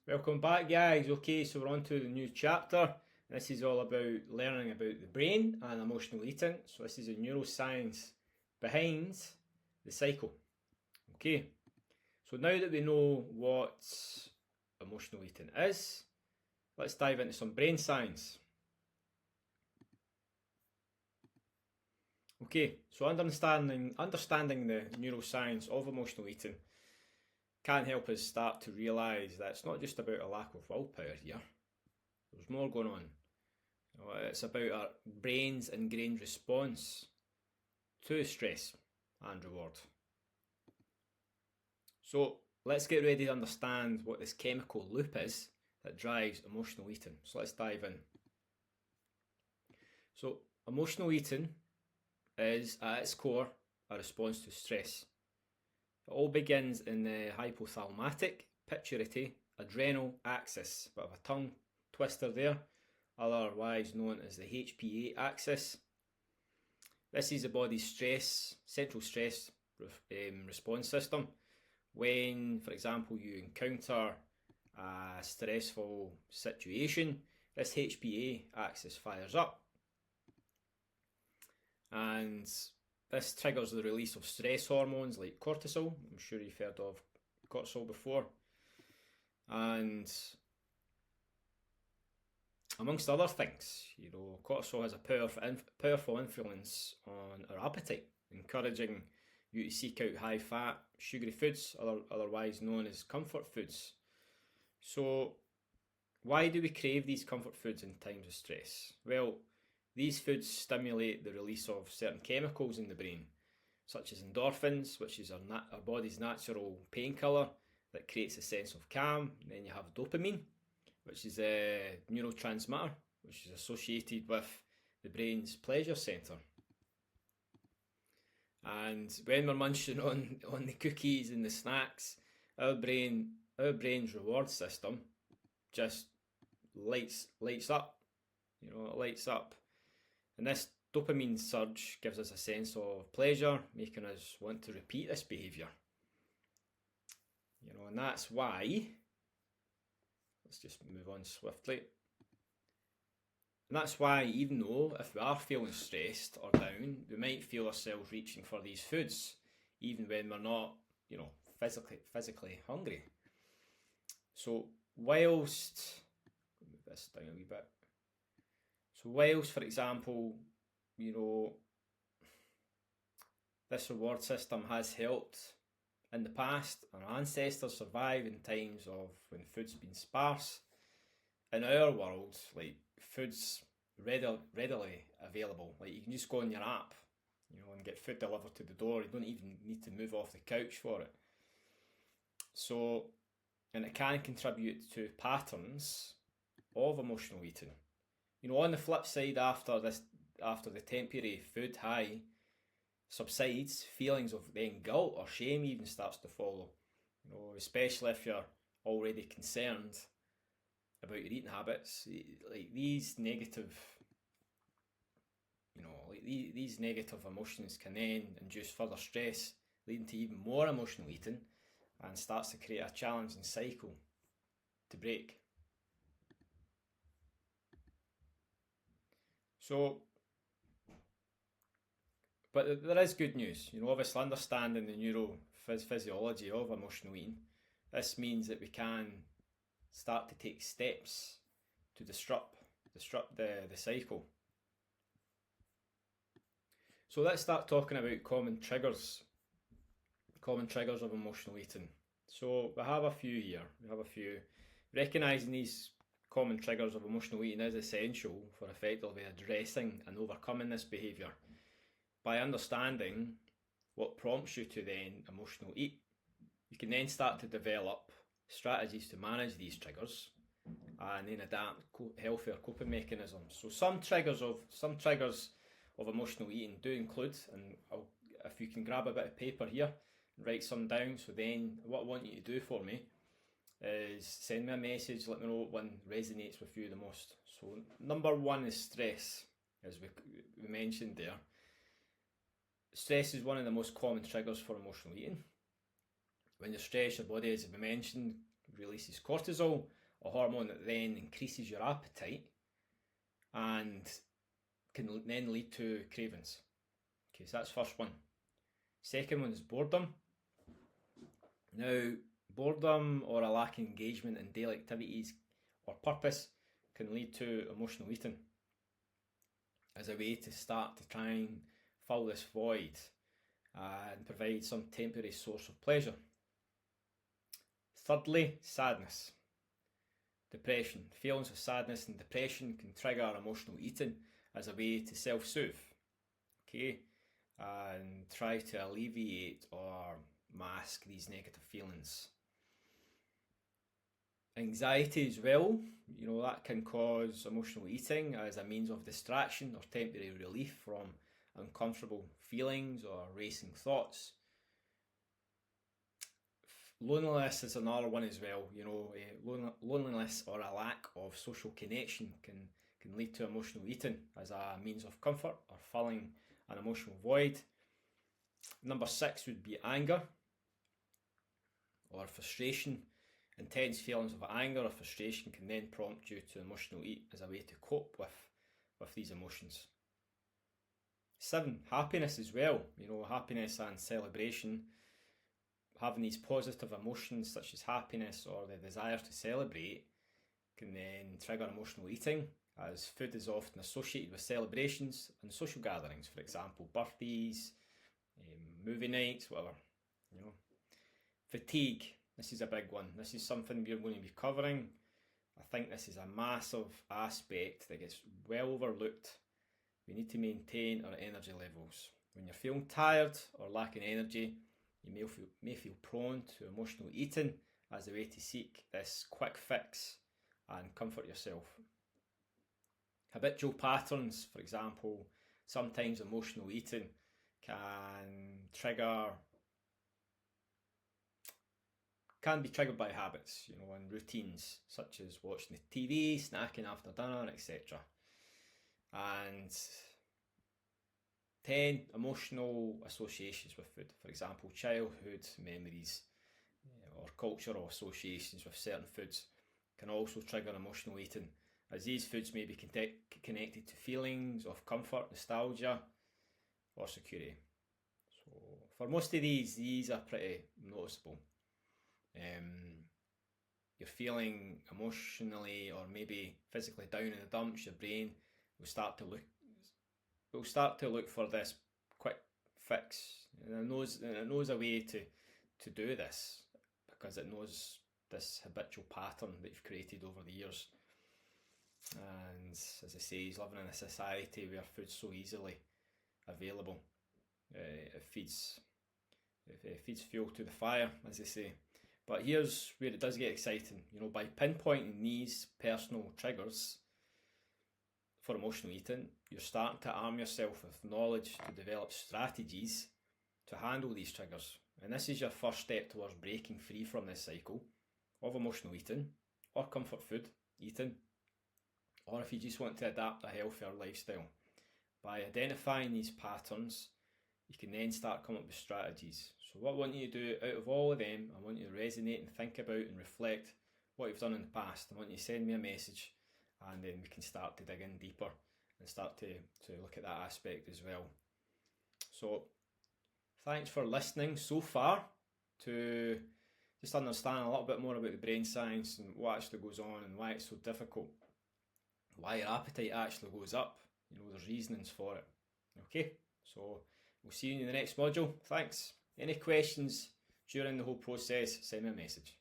Welcome back, guys. Okay, so we're on to the new chapter. This is all about learning about the brain and emotional eating. So, this is the neuroscience behind the cycle. Okay, so now that we know what emotional eating is, let's dive into some brain science. Okay, so understanding the neuroscience of emotional eating can help us start to realise that it's not just about a lack of willpower here. There's more going on. It's about our brain's ingrained response to stress and reward. So let's get ready to understand what this chemical loop is that drives emotional eating. So let's dive in. So emotional eating is at its core a response to stress. It all begins in the hypothalamic pituitary adrenal axis. Bit of a tongue twister there, otherwise known as the HPA axis. This is the body's central stress response system. When, for example, you encounter a stressful situation, this HPA axis fires up, and this triggers the release of stress hormones like cortisol. I'm sure you've heard of cortisol before. And amongst other things, cortisol has a powerful influence on our appetite, encouraging you to seek out high-fat, sugary foods, otherwise known as comfort foods. So, why do we crave these comfort foods in times of stress? Well, these foods stimulate the release of certain chemicals in the brain, such as endorphins, which is our body's natural painkiller that creates a sense of calm. And then you have dopamine, which is a neurotransmitter, which is associated with the brain's pleasure centre. And when we're munching on the cookies and the snacks, our brain's reward system just lights up. It lights up. And this dopamine surge gives us a sense of pleasure, making us want to repeat this behaviour. And that's why, let's just move on swiftly. And that's why, even though if we are feeling stressed or down, we might feel ourselves reaching for these foods, even when we're not, physically hungry. So whilst, move this down a wee bit. So whilst, for example, this reward system has helped in the past, our ancestors survive in times of when food's been sparse. In our world, like, food's readily available. Like, you can just go on your app, and get food delivered to the door. You don't even need to move off the couch for it. So, and it can contribute to patterns of emotional eating. On the flip side, after the temporary food high subsides, feelings of then guilt or shame even starts to follow. Especially if you're already concerned about your eating habits. Like these negative emotions can then induce further stress, leading to even more emotional eating, and starts to create a challenging cycle to break. So, but there is good news. Obviously understanding the neurophysiology of emotional eating, this means that we can start to take steps to disrupt the cycle. So let's start talking about common triggers of emotional eating. So we have a few here. Recognising these common triggers of emotional eating is essential for effectively addressing and overcoming this behaviour. By understanding what prompts you to then emotional eat, you can then start to develop strategies to manage these triggers and then adapt healthier coping mechanisms. So some triggers of emotional eating do include, and if you can grab a bit of paper here and write some down, so then what I want you to do for me is send me a message, let me know what one resonates with you the most. So number one is stress, as we mentioned there. Stress is one of the most common triggers for emotional eating. When you're stressed, your body, as we mentioned, releases cortisol, a hormone that then increases your appetite and can then lead to cravings. Okay, so that's first one. Second one is boredom. Now, boredom or a lack of engagement in daily activities or purpose can lead to emotional eating as a way to start to try and fill this void and provide some temporary source of pleasure. Thirdly, sadness. Depression. Feelings of sadness and depression can trigger emotional eating as a way to self-soothe, okay, and try to alleviate or mask these negative feelings. Anxiety as well, that can cause emotional eating as a means of distraction or temporary relief from uncomfortable feelings or racing thoughts. Loneliness is another one as well. Loneliness or a lack of social connection can lead to emotional eating as a means of comfort or filling an emotional void. Number 6 would be anger or frustration. Intense feelings of anger or frustration can then prompt you to emotional eat as a way to cope with these emotions. 7, happiness as well. Happiness and celebration. Having these positive emotions such as happiness or the desire to celebrate can then trigger emotional eating, as food is often associated with celebrations and social gatherings, for example, birthdays, movie nights, whatever. Fatigue. This is a big one. This is something we're going to be covering. I think this is a massive aspect that gets well overlooked. We need to maintain our energy levels. When you're feeling tired or lacking energy, you may feel prone to emotional eating as a way to seek this quick fix and comfort yourself. Habitual patterns, for example, sometimes emotional eating can be triggered by habits, and routines such as watching the TV, snacking after dinner, etc. And 10, emotional associations with food. For example, childhood memories or cultural associations with certain foods can also trigger emotional eating, as these foods may be connected to feelings of comfort, nostalgia, or security. So for most of these are pretty noticeable. You're feeling emotionally or maybe physically down in the dumps, your brain will start to look for this quick fix, and it knows a way to do this because it knows this habitual pattern that you've created over the years. And as I say, he's living in a society where food's so easily available. It feeds fuel to the fire, as they say. But here's where it does get exciting. By pinpointing these personal triggers for emotional eating, you're starting to arm yourself with knowledge to develop strategies to handle these triggers. And this is your first step towards breaking free from this cycle of emotional eating or comfort food eating, or if you just want to adapt a healthier lifestyle. By identifying these patterns, you can then start coming up with strategies. So what I want you to do out of all of them, I want you to resonate and think about and reflect what you've done in the past. I want you to send me a message, and then we can start to dig in deeper and start to look at that aspect as well. So thanks for listening so far to just understand a little bit more about the brain science and what actually goes on and why it's so difficult, why your appetite actually goes up. There's reasonings for it. Okay, so we'll see you in the next module. Thanks. Any questions during the whole process, send me a message.